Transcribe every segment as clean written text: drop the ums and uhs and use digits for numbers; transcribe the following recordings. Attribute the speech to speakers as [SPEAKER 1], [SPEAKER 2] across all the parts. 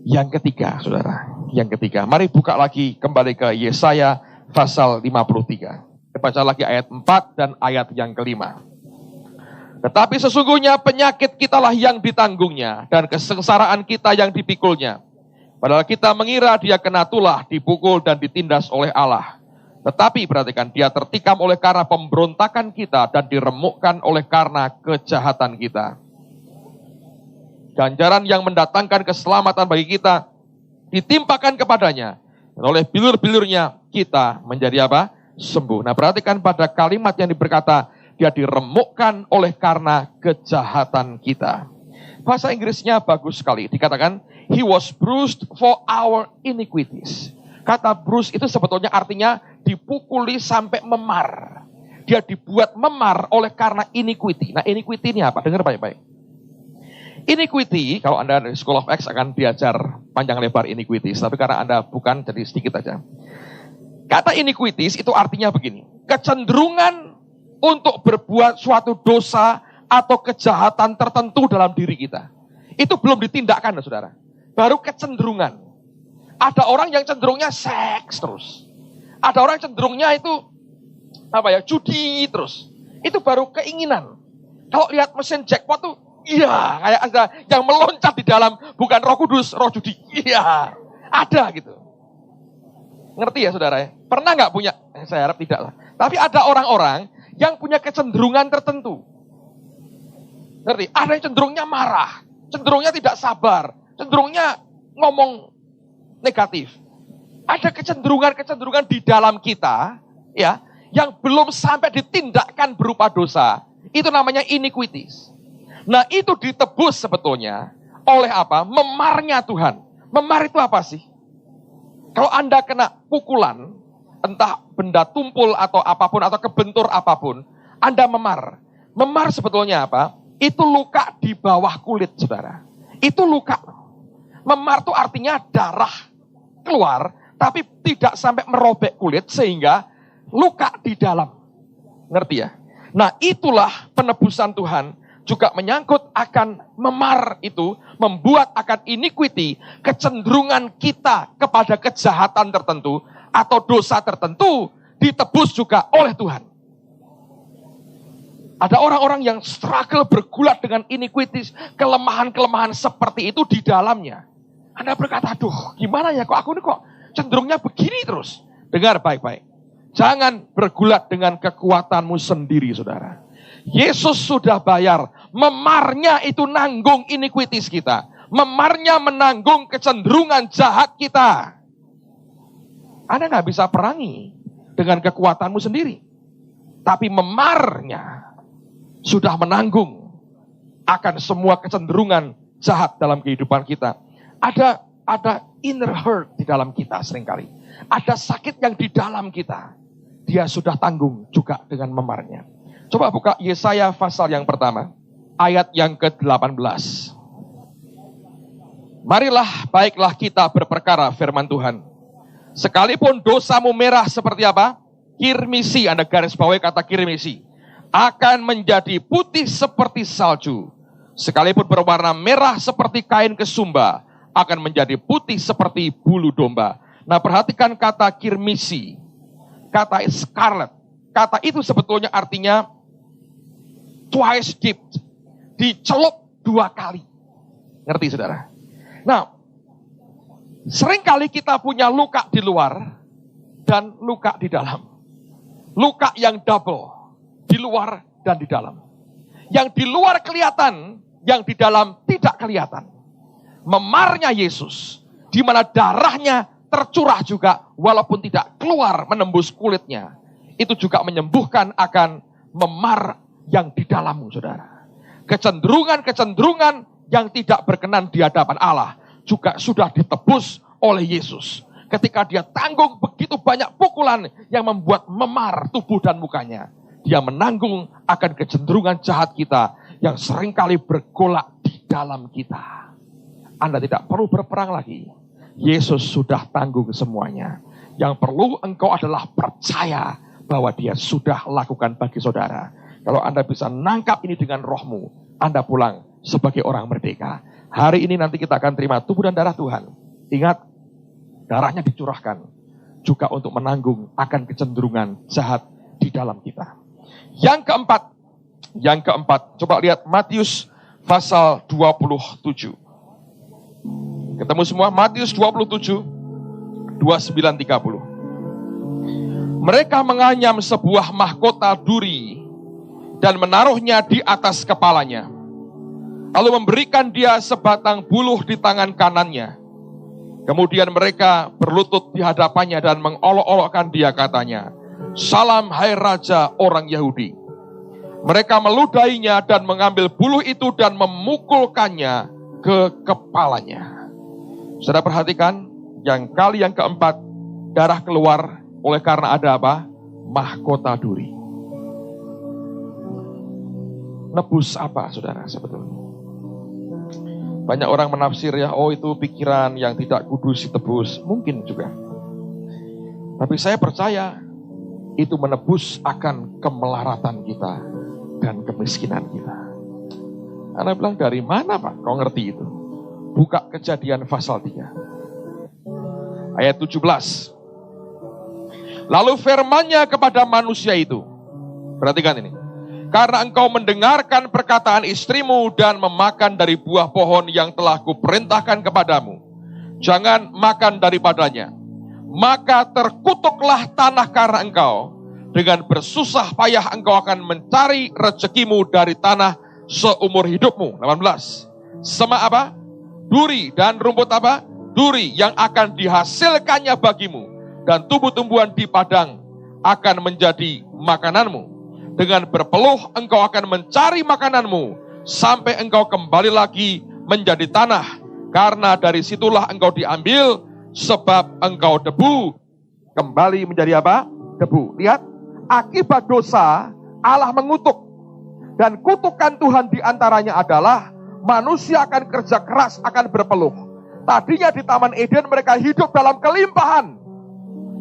[SPEAKER 1] Yang ketiga, saudara. Yang ketiga. Mari buka lagi kembali ke Yesaya pasal 53. Kita baca lagi ayat 4 dan ayat yang kelima. Tetapi sesungguhnya penyakit kitalah yang ditanggungnya, dan kesengsaraan kita yang dipikulnya. Padahal kita mengira dia kena tulah, dipukul dan ditindas oleh Allah. Tetapi perhatikan, dia tertikam oleh karena pemberontakan kita, dan diremukkan oleh karena kejahatan kita. Ganjaran yang mendatangkan keselamatan bagi kita ditimpakan kepadanya, dan oleh bilur-bilurnya kita menjadi apa? Sembuh. Nah, perhatikan pada kalimat yang berkata, dia diremukkan oleh karena kejahatan kita. Bahasa Inggrisnya bagus sekali. Dikatakan, he was bruised for our iniquities. Kata bruise itu sebetulnya artinya dipukuli sampai memar. Dia dibuat memar oleh karena iniquity. Nah, iniquity ini apa? Dengar baik-baik. Iniquity, kalau Anda dari School of Acts akan belajar panjang lebar iniquities. Tapi karena Anda bukan, jadi sedikit aja. Kata iniquities itu artinya begini. Kecenderungan untuk berbuat suatu dosa atau kejahatan tertentu dalam diri kita. Itu belum ditindakkan, saudara. Baru kecenderungan. Ada orang yang cenderungnya seks terus. Ada orang yang cenderungnya itu judi terus. Itu baru keinginan. Kalau lihat mesin jackpot tuh, iya, kayak ada yang meloncat di dalam, bukan Roh Kudus, roh judi. Iya, ada gitu. Ngerti ya, saudara? Pernah nggak punya? Saya harap tidak lah. Tapi ada orang-orang yang punya kecenderungan tertentu. Ngerti? Ada yang cenderungnya marah, cenderungnya tidak sabar, cenderungnya ngomong negatif. Ada kecenderungan-kecenderungan di dalam kita, ya, yang belum sampai ditindakkan berupa dosa. Itu namanya iniquities. Nah, itu ditebus sebetulnya oleh apa? Memarnya Tuhan. Memar itu apa sih? Kalau Anda kena pukulan, entah benda tumpul atau apapun, atau kebentur apapun, Anda memar. Memar sebetulnya apa? Itu luka di bawah kulit, saudara. Itu luka. Memar itu artinya darah keluar, tapi tidak sampai merobek kulit, sehingga luka di dalam. Ngerti ya? Nah, itulah penebusan Tuhan, juga menyangkut akan memar itu, membuat akan iniquity, kecenderungan kita kepada kejahatan tertentu, atau dosa tertentu ditebus juga oleh Tuhan. Ada orang-orang yang struggle bergulat dengan iniquities, kelemahan-kelemahan seperti itu di dalamnya. Anda berkata, aduh gimana ya, kok aku ini kok cenderungnya begini terus. Dengar baik-baik. Jangan bergulat dengan kekuatanmu sendiri, saudara. Yesus sudah bayar. Memarnya itu nanggung iniquities kita. Memarnya menanggung kecenderungan jahat kita. Anda nggak bisa perangi dengan kekuatanmu sendiri. Tapi memarnya sudah menanggung akan semua kecenderungan jahat dalam kehidupan kita. Ada inner hurt di dalam kita seringkali. Ada sakit yang di dalam kita. Dia sudah tanggung juga dengan memarnya. Coba buka Yesaya pasal yang pertama. Ayat yang ke-18. Marilah baiklah kita berperkara firman Tuhan. Sekalipun dosamu merah seperti apa? Kirmisi, Anda garis bawahi kata kirmisi. Akan menjadi putih seperti salju. Sekalipun berwarna merah seperti kain kesumba, akan menjadi putih seperti bulu domba. Nah, perhatikan kata kirmisi. Kata scarlet. Kata itu sebetulnya artinya twice dipped. Dicelup 2 kali. Ngerti, saudara? Nah, seringkali kita punya luka di luar dan luka di dalam. Luka yang double, di luar dan di dalam. Yang di luar kelihatan, yang di dalam tidak kelihatan. Memarnya Yesus, di mana darahnya tercurah juga, walaupun tidak keluar menembus kulitnya. Itu juga menyembuhkan akan memar yang di dalammu, saudara. Kecenderungan-kecenderungan yang tidak berkenan di hadapan Allah juga sudah ditebus oleh Yesus. Ketika dia tanggung begitu banyak pukulan yang membuat memar tubuh dan mukanya. Dia menanggung akan kecenderungan jahat kita yang seringkali bergolak di dalam kita. Anda tidak perlu berperang lagi. Yesus sudah tanggung semuanya. Yang perlu engkau adalah percaya bahwa dia sudah lakukan bagi saudara. Kalau Anda bisa nangkap ini dengan rohmu, Anda pulang sebagai orang merdeka. Hari ini nanti kita akan terima tubuh dan darah Tuhan. Ingat, darahnya dicurahkan juga untuk menanggung akan kecenderungan jahat di dalam kita. Yang keempat, coba lihat Matius pasal 27. Ketemu semua? Matius 27, 29-30. Mereka menganyam sebuah mahkota duri dan menaruhnya di atas kepalanya. Lalu memberikan dia sebatang buluh di tangan kanannya. Kemudian mereka berlutut di hadapannya dan mengolok-olokkan dia, katanya, "Salam hai Raja orang Yahudi." Mereka meludahinya dan mengambil buluh itu dan memukulkannya ke kepalanya. Saudara perhatikan, yang keempat, darah keluar oleh karena ada apa? Mahkota duri. Nebus apa, saudara, sebetulnya? Banyak orang menafsir ya, oh itu pikiran yang tidak kudus ditebus. Mungkin juga. Tapi saya percaya itu menebus akan kemelaratan kita dan kemiskinan kita. Anak bilang, dari mana Pak kau ngerti itu? Buka Kejadian pasal 3. Ayat 17. Lalu firman-Nya kepada manusia itu. Perhatikan ini. Karena engkau mendengarkan perkataan istrimu dan memakan dari buah pohon yang telah kuperintahkan kepadamu, jangan makan daripadanya. Maka terkutuklah tanah karena engkau. Dengan bersusah payah engkau akan mencari rezekimu dari tanah seumur hidupmu. 18. Semak apa? Duri dan rumput apa? Duri yang akan dihasilkannya bagimu. Dan tumbuh-tumbuhan di padang akan menjadi makananmu. Dengan berpeluh engkau akan mencari makananmu sampai engkau kembali lagi menjadi tanah. Karena dari situlah engkau diambil, sebab engkau debu. Kembali menjadi apa? Debu. Lihat, akibat dosa Allah mengutuk. Dan kutukan Tuhan diantaranya adalah manusia akan kerja keras, akan berpeluh. Tadinya di Taman Eden mereka hidup dalam kelimpahan.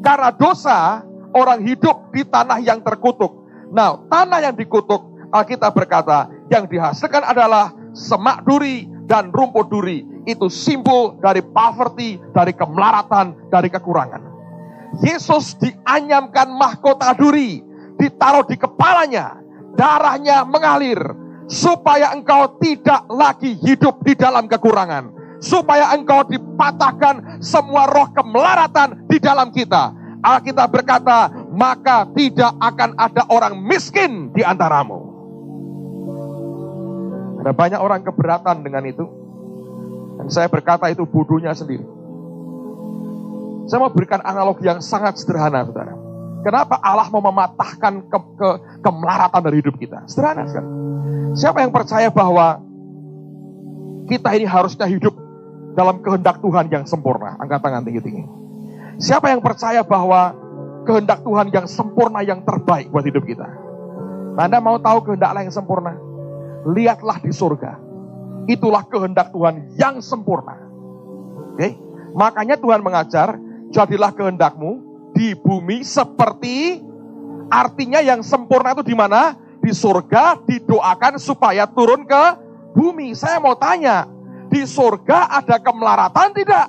[SPEAKER 1] Karena dosa, orang hidup di tanah yang terkutuk. Nah, tanah yang dikutuk, Alkitab berkata, yang dihasilkan adalah semak duri dan rumput duri. Itu simbol dari poverty, dari kemelaratan, dari kekurangan. Yesus dianyamkan mahkota duri, ditaruh di kepalanya, darahnya mengalir, supaya engkau tidak lagi hidup di dalam kekurangan. Supaya engkau dipatahkan semua roh kemelaratan di dalam kita. Alkitab berkata, maka tidak akan ada orang miskin di antaramu. Ada banyak orang keberatan dengan itu. Dan saya berkata itu bodohnya sendiri. Saya mau berikan analogi yang sangat sederhana, saudara. Kenapa Allah mau mematahkan kemelaratan dari hidup kita? Sederhana sekali. Siapa yang percaya bahwa kita ini harusnya hidup dalam kehendak Tuhan yang sempurna? Angkat tangan tinggi-tinggi. Siapa yang percaya bahwa kehendak Tuhan yang sempurna, yang terbaik buat hidup kita? Anda mau tahu kehendak Allah yang sempurna? Lihatlah di surga. Itulah kehendak Tuhan yang sempurna. Oke? Makanya Tuhan mengajar, jadilah kehendakmu di bumi seperti, artinya yang sempurna itu di mana? Di surga. Didoakan supaya turun ke bumi. Saya mau tanya, di surga ada kemelaratan tidak?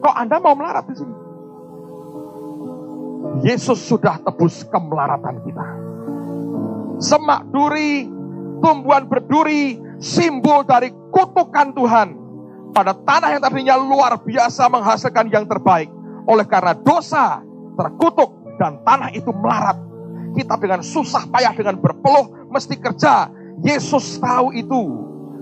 [SPEAKER 1] Kok Anda mau melarat di sini? Yesus sudah tebus kemelaratan kita. Semak duri, tumbuhan berduri, simbol dari kutukan Tuhan. Pada tanah yang tadinya luar biasa menghasilkan yang terbaik. Oleh karena dosa, terkutuk, dan tanah itu melarat. Kita dengan susah payah, dengan berpeluh, mesti kerja. Yesus tahu itu.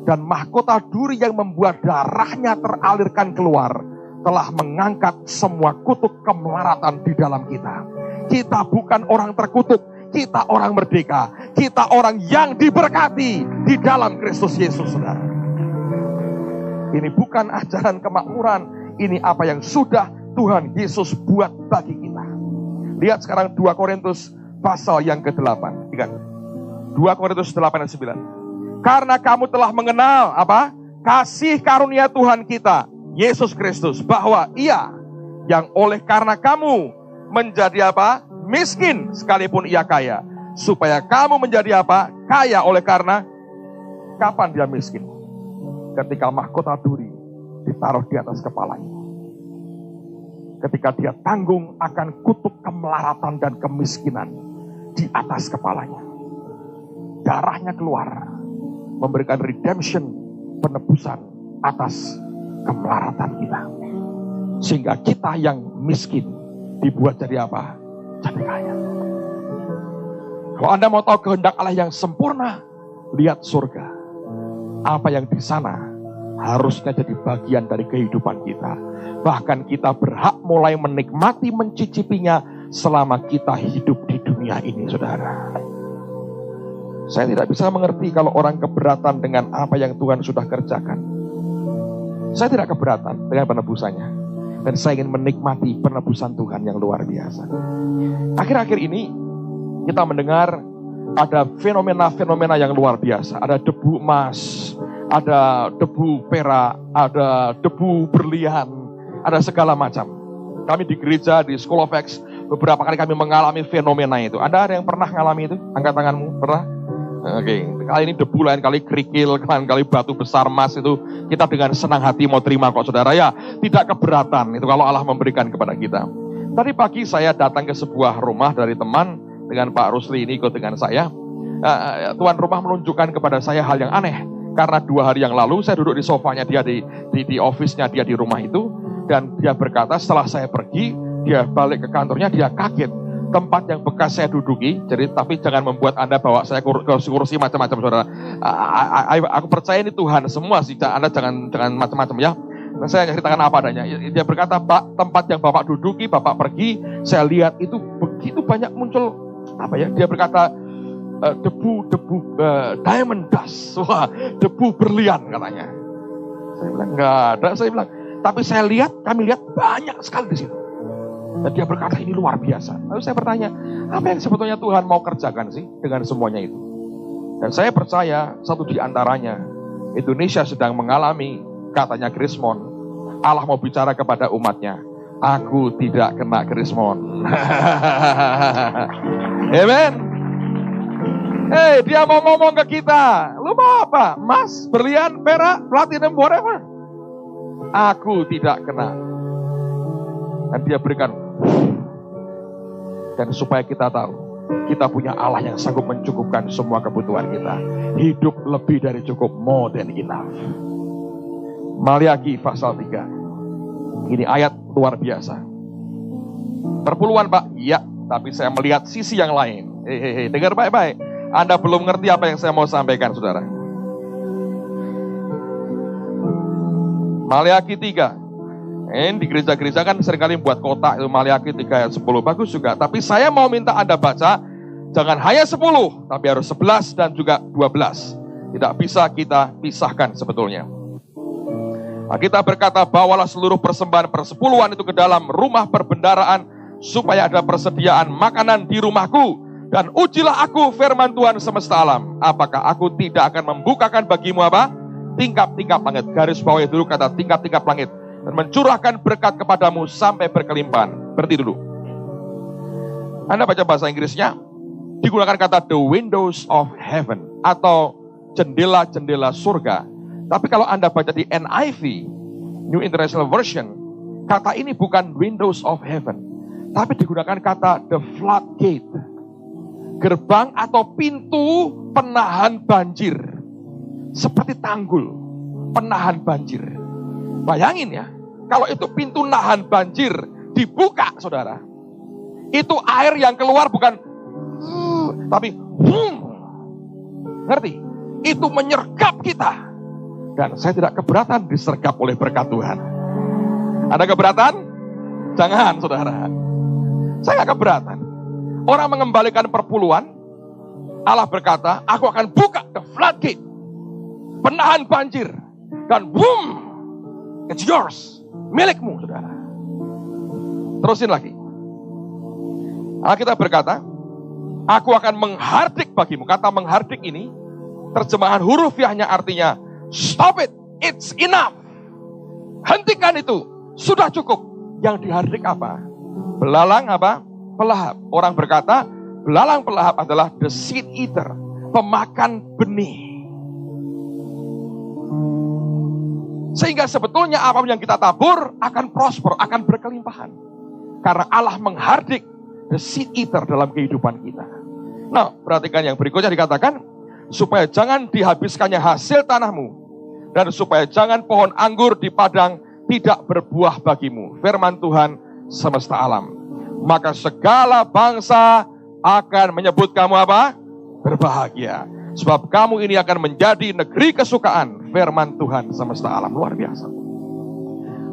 [SPEAKER 1] Dan mahkota duri yang membuat darahnya teralirkan keluar telah mengangkat semua kutuk kemelaratan di dalam kita. Kita bukan orang terkutuk, kita orang merdeka. Kita orang yang diberkati di dalam Kristus Yesus, saudara. Ini bukan ajaran kemakmuran, ini apa yang sudah Tuhan Yesus buat bagi kita. Lihat sekarang 2 Korintus pasal yang ke-8. Ingat, 2 Korintus 8 dan 9. Karena kamu telah mengenal apa? Kasih karunia Tuhan kita Yesus Kristus, bahwa Ia yang oleh karena kamu menjadi apa? Miskin sekalipun Ia kaya, supaya kamu menjadi apa? Kaya oleh karena. Kapan Dia miskin? ketika mahkota duri ditaruh di atas kepalanya. Ketika dia tanggung akan kutuk kemelaratan dan kemiskinan di atas kepalanya. Darahnya keluar, memberikan redemption, penebusan atas kemelaratan kita. Sehingga kita yang miskin dibuat jadi apa? Jadi kaya. Kalau Anda mau tahu kehendak Allah yang sempurna, lihat surga. Apa yang di sana harusnya jadi bagian dari kehidupan kita. Bahkan kita berhak mulai menikmati, mencicipinya selama kita hidup di dunia ini, saudara. Saya tidak bisa mengerti kalau orang keberatan dengan apa yang Tuhan sudah kerjakan. Saya tidak keberatan dengan penebusannya. Dan saya ingin menikmati penebusan Tuhan yang luar biasa. Akhir-akhir ini kita mendengar ada fenomena-fenomena yang luar biasa. Ada debu emas, ada debu perak, ada debu berlian, ada segala macam. Kami di gereja, di School of Acts, beberapa kali kami mengalami fenomena itu. Ada yang pernah mengalami itu? Angkat tanganmu, pernah? Oke, kali ini debu, lain kali kerikil, lain kali batu besar emas itu. Kita dengan senang hati mau terima kok saudara ya. Tidak keberatan itu kalau Allah memberikan kepada kita. Tadi pagi saya datang ke sebuah rumah dari teman dengan Pak Rusli ini ikut dengan saya. Tuan rumah menunjukkan kepada saya hal yang aneh. Karena 2 hari yang lalu saya duduk di sofanya dia di office-nya dia di rumah itu. Dan dia berkata setelah saya pergi, dia balik ke kantornya, dia kaget. Tempat yang bekas saya duduki, jadi tapi jangan membuat Anda bawa saya kursi macam-macam, saudara. Aku percaya ini Tuhan semua sih, Anda jangan macam-macam ya. Nah, saya ceritakan apa adanya. Dia berkata, Pak, tempat yang Bapak duduki, Bapak pergi, saya lihat itu begitu banyak muncul apa ya? Dia berkata debu diamond dust, wah, debu berlian katanya. Saya bilang enggak ada, saya bilang. Tapi kami lihat banyak sekali di situ. Dan dia berkata ini luar biasa. Lalu saya bertanya, apa yang sebetulnya Tuhan mau kerjakan sih dengan semuanya itu? Dan saya percaya satu di antaranya, Indonesia sedang mengalami, katanya Krismon, Allah mau bicara kepada umatnya, aku tidak kena Krismon. Amen. Dia mau ngomong ke kita, lu mau apa? Emas, berlian, perak, platinum, whatever. Aku tidak kena. Dan dia berikan. Dan supaya kita tahu, kita punya Allah yang sanggup mencukupkan semua kebutuhan kita. Hidup lebih dari cukup, more than enough. Maliaki pasal 3. Ini ayat luar biasa. Perpuluhan Pak? Ya, tapi saya melihat sisi yang lain. Dengar baik-baik. Anda belum ngerti apa yang saya mau sampaikan, saudara. Maliaki 3. Di gereja-gereja kan seringkali buat kotak itu Maliaki 3 ayat 10. Bagus juga. Tapi saya mau minta Anda baca, jangan hanya 10, tapi harus 11 dan juga 12. Tidak bisa kita pisahkan sebetulnya. Nah, kita berkata, bawalah seluruh persembahan persepuluhan itu ke dalam rumah perbendaraan, supaya ada persediaan makanan di rumahku. Dan ujilah aku firman Tuhan semesta alam. Apakah aku tidak akan membukakan bagimu apa? Tingkap-tingkap langit. Garis bawah dulu kata tingkap-tingkap langit. Dan mencurahkan berkat kepadamu sampai berkelimpahan. Berhenti dulu. Anda baca bahasa Inggrisnya, digunakan kata the windows of heaven, atau jendela-jendela surga. Tapi kalau Anda baca di NIV, New International Version, kata ini bukan windows of heaven, tapi digunakan kata the floodgate. Gerbang atau pintu penahan banjir. Seperti tanggul penahan banjir. Bayangin ya, kalau itu pintu nahan banjir dibuka, saudara, itu air yang keluar bukan tapi ngerti? Itu menyergap kita. Dan saya tidak keberatan disergap oleh berkat Tuhan. Ada keberatan? Jangan, saudara. Saya gak keberatan. Orang mengembalikan perpuluhan, Allah berkata, aku akan buka the floodgate, penahan banjir, dan boom, it's yours, milikmu, saudara. Terusin lagi. Alkitab berkata, aku akan menghardik bagimu. Kata menghardik ini, terjemahan hurufiahnya artinya, stop it, it's enough. Hentikan itu, sudah cukup. Yang dihardik apa? Belalang apa? Pelahap. Orang berkata, belalang pelahap adalah the seed eater, pemakan benih. Sehingga sebetulnya apapun yang kita tabur akan prosper, akan berkelimpahan. Karena Allah menghardik the seed eater dalam kehidupan kita. Nah, perhatikan yang berikutnya dikatakan, supaya jangan dihabiskannya hasil tanahmu, dan supaya jangan pohon anggur di padang tidak berbuah bagimu. Firman Tuhan semesta alam. Maka segala bangsa akan menyebut kamu apa? Berbahagia. Sebab kamu ini akan menjadi negeri kesukaan. Firman Tuhan semesta alam. Luar biasa.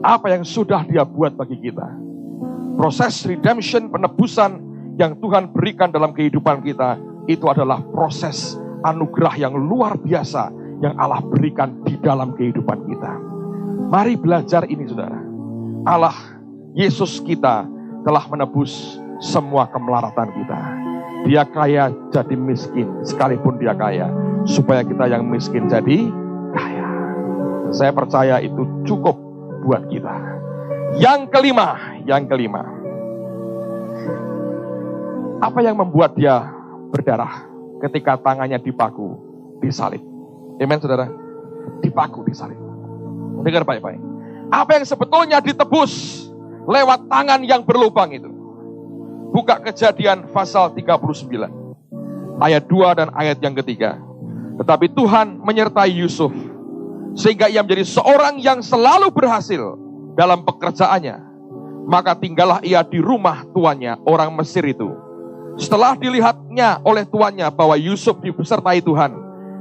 [SPEAKER 1] Apa yang sudah Dia buat bagi kita. Proses redemption, penebusan yang Tuhan berikan dalam kehidupan kita, itu adalah proses anugerah yang luar biasa yang Allah berikan di dalam kehidupan kita. Mari belajar ini, saudara. Allah, Yesus kita, telah menebus semua kemelaratan kita. Dia kaya jadi miskin, sekalipun Dia kaya, supaya kita yang miskin jadi kaya. Saya percaya itu cukup buat kita. Yang kelima. Apa yang membuat Dia berdarah ketika tangannya dipaku, disalib? Amen, saudara. Dipaku, disalib. Dengar baik-baik. Apa yang sebetulnya ditebus lewat tangan yang berlubang itu? Buka Kejadian pasal 39. Ayat 2 dan ayat yang ketiga. Tetapi Tuhan menyertai Yusuf, sehingga ia menjadi seorang yang selalu berhasil dalam pekerjaannya. Maka tinggallah ia di rumah tuannya, orang Mesir itu. Setelah dilihatnya oleh tuannya bahwa Yusuf disertai Tuhan,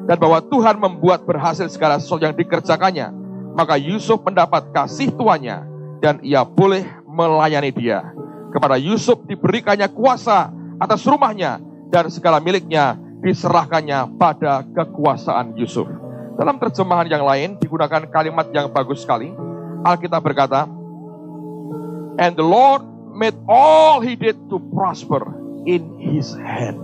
[SPEAKER 1] dan bahwa Tuhan membuat berhasil segala sesuatu yang dikerjakannya, maka Yusuf mendapat kasih tuannya, dan ia boleh melayani dia. Kepada Yusuf diberikannya kuasa atas rumahnya, dan segala miliknya diserahkannya pada kekuasaan Yusuf. Dalam terjemahan yang lain digunakan kalimat yang bagus sekali. Alkitab berkata, and the Lord made all he did to prosper in his hand.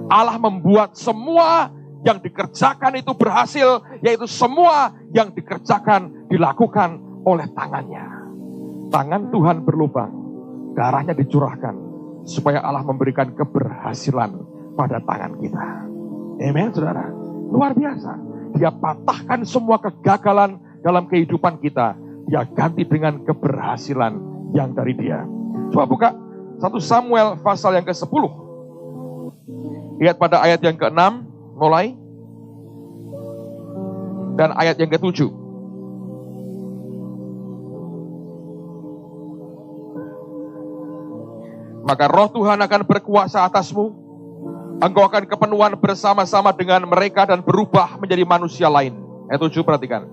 [SPEAKER 1] Allah membuat semua yang dikerjakan itu berhasil, yaitu semua yang dikerjakan dilakukan oleh tangannya. Tangan Tuhan berlubang, darahnya dicurahkan, supaya Allah memberikan keberhasilan pada tangan kita. Amen, saudara. Luar biasa. Dia patahkan semua kegagalan dalam kehidupan kita. Dia ganti dengan keberhasilan yang dari Dia. Coba buka 1 Samuel pasal yang ke-10. Lihat pada ayat yang ke-6 mulai. Dan ayat yang ke-7. Maka roh Tuhan akan berkuasa atasmu. Engkau akan kepenuhan bersama-sama dengan mereka dan berubah menjadi manusia lain. Ayat 7, perhatikan.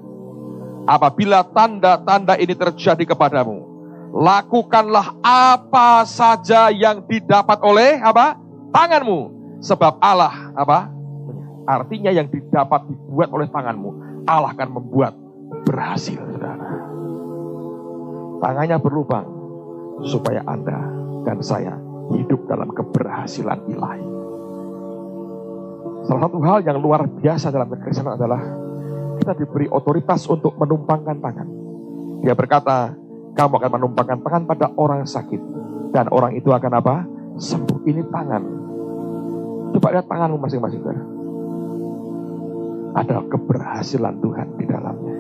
[SPEAKER 1] Apabila tanda-tanda ini terjadi kepadamu, lakukanlah apa saja yang didapat oleh apa? Tanganmu. Sebab Allah apa? Artinya yang didapat dibuat oleh tanganmu, Allah akan membuat berhasil, saudara. Tangannya berlubang supaya Anda dan saya hidup dalam keberhasilan ilahi. Salah satu hal yang luar biasa dalam kekristenan adalah kita diberi otoritas untuk menumpangkan tangan. Dia berkata, kamu akan menumpangkan tangan pada orang sakit, dan orang itu akan apa? Sembuh. Ini tangan. Coba lihat tanganmu masing-masing, saudara. Ada keberhasilan Tuhan di dalamnya.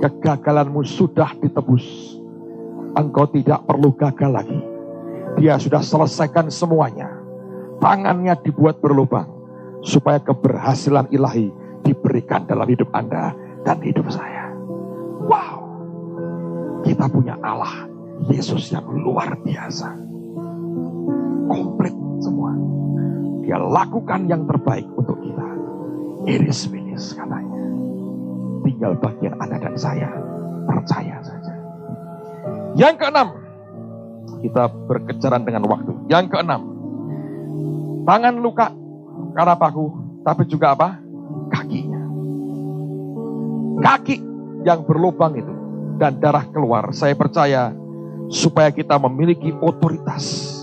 [SPEAKER 1] Kegagalanmu sudah ditebus. Engkau tidak perlu gagal lagi. Dia sudah selesaikan semuanya. Tangannya dibuat berlubang, supaya keberhasilan ilahi diberikan dalam hidup Anda dan hidup saya. Wow. Kita punya Allah, Yesus yang luar biasa. Komplit semua. Dia lakukan yang terbaik untuk kita. It is finished, katanya. Tinggal bagian Anda dan saya percaya saja. Yang keenam, kita berkejaran dengan waktu. Yang keenam, tangan luka karena paku, tapi juga apa? Kakinya. Kaki yang berlubang itu dan darah keluar. Saya percaya supaya kita memiliki otoritas,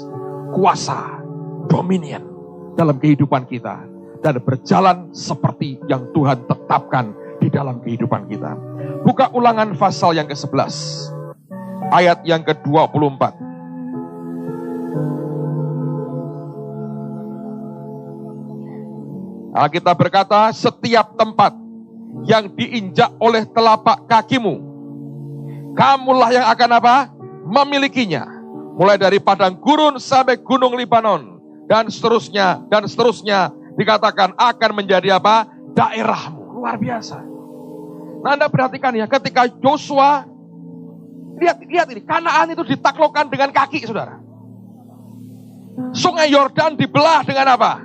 [SPEAKER 1] kuasa, dominion dalam kehidupan kita dan berjalan seperti yang Tuhan tetapkan di dalam kehidupan kita. Buka Ulangan pasal yang ke-11, ayat yang ke-24. Alkitab berkata, setiap tempat yang diinjak oleh telapak kakimu. Kamulah yang akan apa? Memilikinya. Mulai dari padang gurun sampai gunung Libanon. Dan seterusnya, dikatakan akan menjadi apa? Daerahmu. Luar biasa. Nah, Anda perhatikan ya, ketika Joshua, lihat ini, Kanaan itu ditaklukkan dengan kaki, saudara. Sungai Yordan dibelah dengan apa?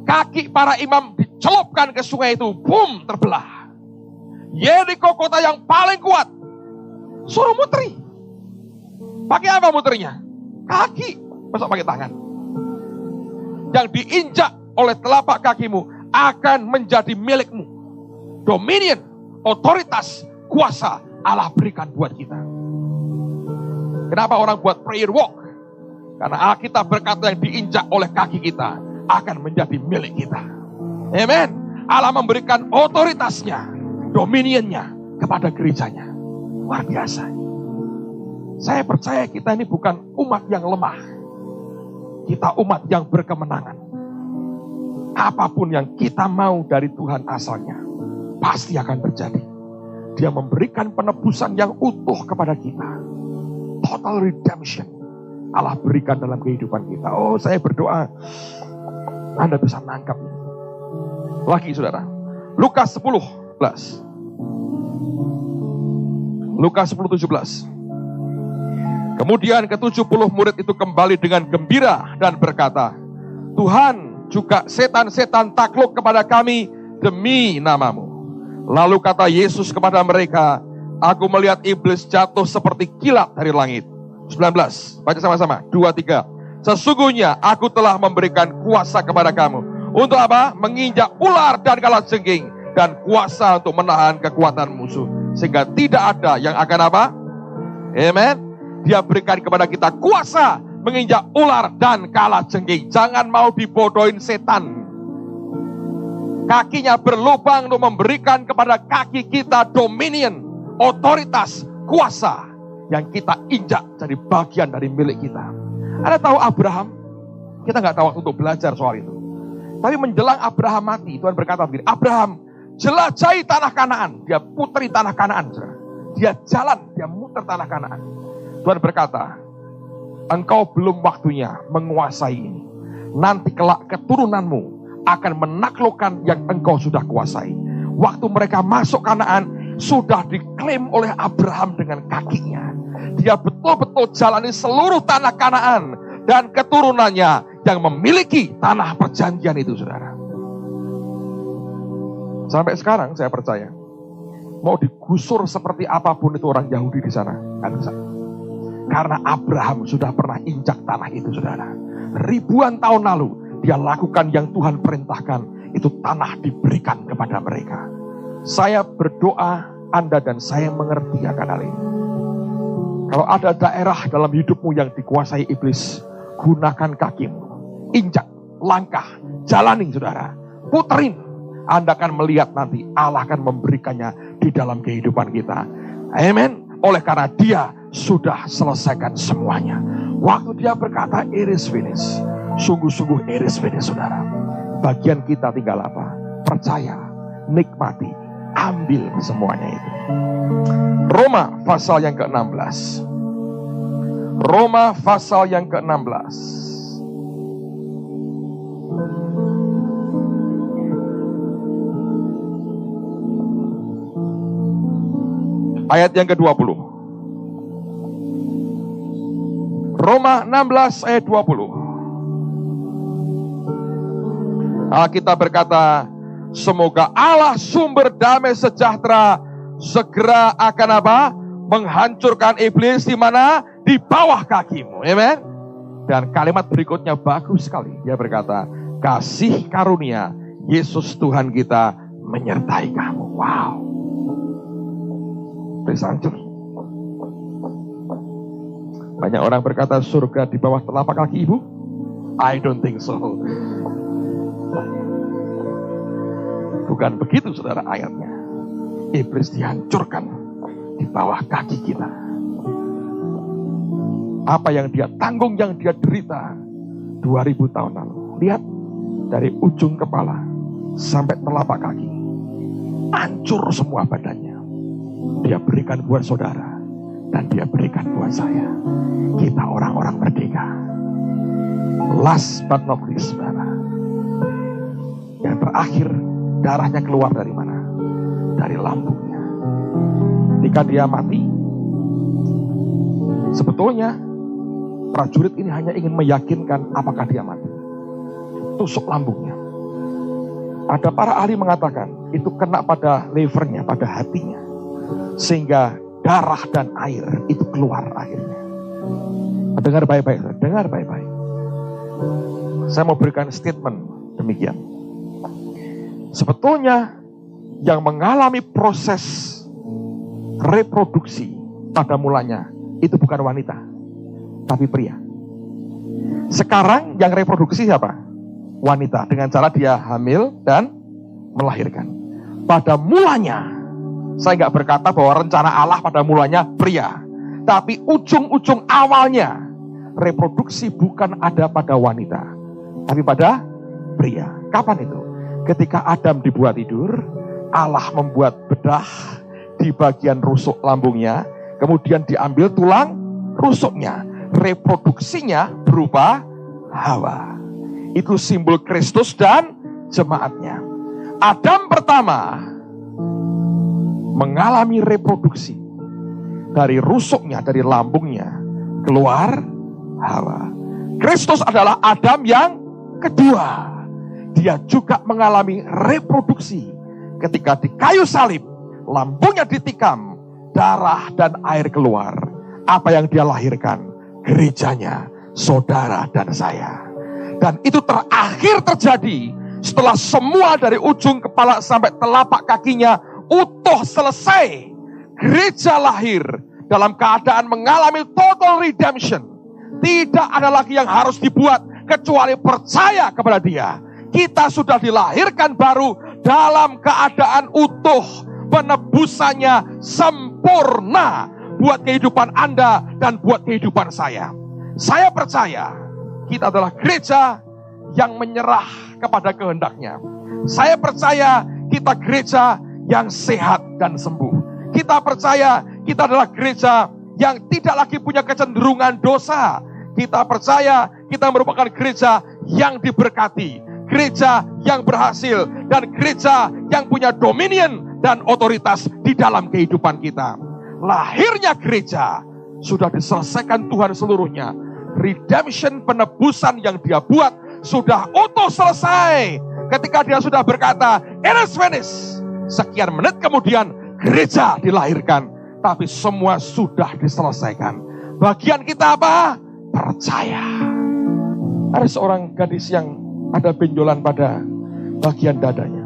[SPEAKER 1] Kaki para imam dicelupkan ke sungai itu, boom, terbelah. Yeriko, kota yang paling kuat, suruh muteri. Pakai apa muterinya? Kaki, masa pakai tangan? Yang diinjak oleh telapak kakimu akan menjadi milikmu. Dominion, otoritas, kuasa Allah berikan buat kita. Kenapa orang buat prayer walk? Karena Alkitab berkata yang diinjak oleh kaki kita akan menjadi milik kita. Amen. Allah memberikan otoritasnya, dominionnya kepada gerejanya. Luar biasa. Saya percaya kita ini bukan umat yang lemah. Kita umat yang berkemenangan. Apapun yang kita mau dari Tuhan asalnya, pasti akan terjadi. Dia memberikan penebusan yang utuh kepada kita. Total redemption Allah berikan dalam kehidupan kita. Oh, saya berdoa Anda bisa nangkap. Lagi saudara, Lukas 10:11. Lukas 10:17. Kemudian ke-70 murid itu kembali dengan gembira dan berkata, Tuhan, juga setan-setan takluk kepada kami demi namamu. Lalu kata Yesus kepada mereka, aku melihat iblis jatuh seperti kilat dari langit. 19, baca sama-sama, 2, 3. Sesungguhnya aku telah memberikan kuasa kepada kamu. Untuk apa? Menginjak ular dan kalajengking, dan kuasa untuk menahan kekuatan musuh. Sehingga tidak ada yang akan apa? Amen. Dia berikan kepada kita kuasa menginjak ular dan kalajengking. Jangan mau dibodohin setan. Kakinya berlubang untuk memberikan kepada kaki kita dominion, otoritas, kuasa yang kita injak jadi bagian dari milik kita. Anda tahu Abraham? Kita nggak tahu waktu untuk belajar soal itu. Tapi menjelang Abraham mati, Tuhan berkata begini, Abraham, jelajahi tanah Kanaan. Dia puteri tanah Kanaan. Dia jalan, dia muter tanah Kanaan. Tuhan berkata, engkau belum waktunya menguasai ini. Nanti kelak keturunanmu akan menaklukkan yang engkau sudah kuasai. Waktu mereka masuk Kanaan, sudah diklaim oleh Abraham dengan kakinya. Dia betul-betul jalani seluruh tanah Kanaan. Dan keturunannya yang memiliki tanah perjanjian itu, saudara. Sampai sekarang saya percaya, mau digusur seperti apapun itu orang Yahudi di sana, nggak bisa. Karena Abraham sudah pernah injak tanah itu, saudara. Ribuan tahun lalu, dia lakukan yang Tuhan perintahkan. Itu tanah diberikan kepada mereka. Saya berdoa, Anda dan saya mengerti akan hal ini. Kalau ada daerah dalam hidupmu yang dikuasai iblis, gunakan kakimu. Injak, langkah, jalani, saudara. Puterin. Anda akan melihat nanti Allah akan memberikannya di dalam kehidupan kita. Amen. Oleh karena dia sudah selesaikan semuanya. Waktu dia berkata, it is finished. Sungguh-sungguh it is finished, saudara. Bagian kita tinggal apa? Percaya, nikmati, ambil semuanya itu. Roma pasal yang ke-16. Roma pasal yang ke-16. Ayat yang ke-20. Roma 16 ayat 20. Alkitab berkata, semoga Allah sumber damai sejahtera segera akan apa? Menghancurkan iblis di mana? Di bawah kakimu. Amen. Dan kalimat berikutnya bagus sekali. Dia berkata, kasih karunia Yesus Tuhan kita menyertai kamu. Wow. Iblis hancur. Banyak orang berkata surga di bawah telapak kaki ibu. I don't think so. Bukan begitu, saudara, ayatnya. Iblis dihancurkan di bawah kaki kita. Apa yang dia tanggung, yang dia derita 2000 tahun lalu. Lihat, dari ujung kepala sampai telapak kaki. hancur semua badannya. Dia berikan buat saudara, dan dia berikan buat saya. Kita orang-orang merdeka. Last but not least, saudara. Yang terakhir, darahnya keluar dari mana? Dari lambungnya. Ketika dia mati, sebetulnya prajurit ini hanya ingin meyakinkan apakah dia mati. Tusuk lambungnya. Ada para ahli mengatakan itu kena pada levernya, pada hatinya, sehingga darah dan air itu keluar akhirnya. Dengar baik-baik, dengar baik-baik. Saya mau berikan statement demikian. Sebetulnya yang mengalami proses reproduksi pada mulanya itu bukan wanita, tapi pria. Sekarang yang reproduksi siapa? Wanita, dengan cara dia hamil dan melahirkan. Pada mulanya, saya nggak berkata bahwa rencana Allah pada mulanya pria, tapi ujung-ujung awalnya reproduksi bukan ada pada wanita, tapi pada pria. Kapan itu? Ketika Adam dibuat tidur, Allah membuat bedah di bagian rusuk lambungnya, kemudian diambil tulang rusuknya. Reproduksinya berupa Hawa. Itu simbol Kristus dan jemaatnya. Adam pertama mengalami reproduksi. Dari rusuknya, dari lambungnya keluar Hawa. Kristus adalah Adam yang kedua. Dia juga mengalami reproduksi. Ketika di kayu salib, lambungnya ditikam, darah dan air keluar. Apa yang dia lahirkan? Gerejanya, saudara dan saya. Dan itu terakhir terjadi setelah semua dari ujung kepala sampai telapak kakinya utuh selesai. Gereja lahir dalam keadaan mengalami total redemption. Tidak ada lagi yang harus dibuat kecuali percaya kepada dia. Kita sudah dilahirkan baru dalam keadaan utuh. Penebusannya sempurna buat kehidupan Anda dan buat kehidupan saya. Saya percaya kita adalah gereja yang menyerah kepada kehendaknya. Saya percaya kita gereja yang sehat dan sembuh. Kita percaya kita adalah gereja yang tidak lagi punya kecenderungan dosa. Kita percaya kita merupakan gereja yang diberkati. Gereja yang berhasil. Dan gereja yang punya dominion dan otoritas di dalam kehidupan kita. Lahirnya gereja sudah diselesaikan Tuhan seluruhnya. Redemption, penebusan yang dia buat sudah utuh selesai. Ketika dia sudah berkata, "It is finished." Sekian menit kemudian gereja dilahirkan. Tapi semua sudah diselesaikan. Bagian kita apa? Percaya. Ada seorang gadis yang ada benjolan pada bagian dadanya.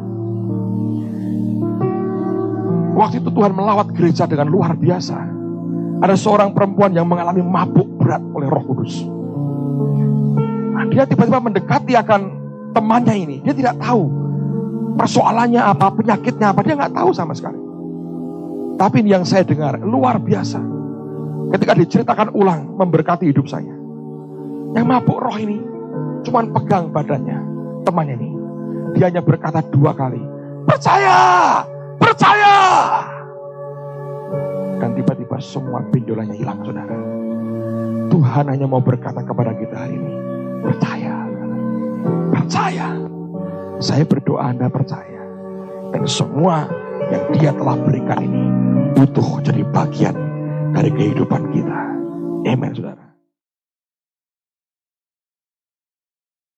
[SPEAKER 1] Waktu itu Tuhan melawat gereja dengan luar biasa. Ada seorang perempuan yang mengalami mabuk berat oleh Roh Kudus. Nah, dia tiba-tiba mendekati akan temannya ini. Dia tidak tahu persoalannya apa, penyakitnya apa. Dia nggak tahu sama sekali. Tapi ini yang saya dengar luar biasa. Ketika diceritakan ulang, memberkati hidup saya. Yang mabuk roh ini cuman pegang badannya temannya ini. Dia hanya berkata 2 kali, "Percaya, percaya." Dan tiba-tiba semua benjolannya hilang, saudara. Tuhan hanya mau berkata kepada kita hari ini, percaya, percaya. Saya berdoa Anda percaya. Dan semua yang dia telah berikan ini utuh jadi bagian dari kehidupan kita. Amen, saudara.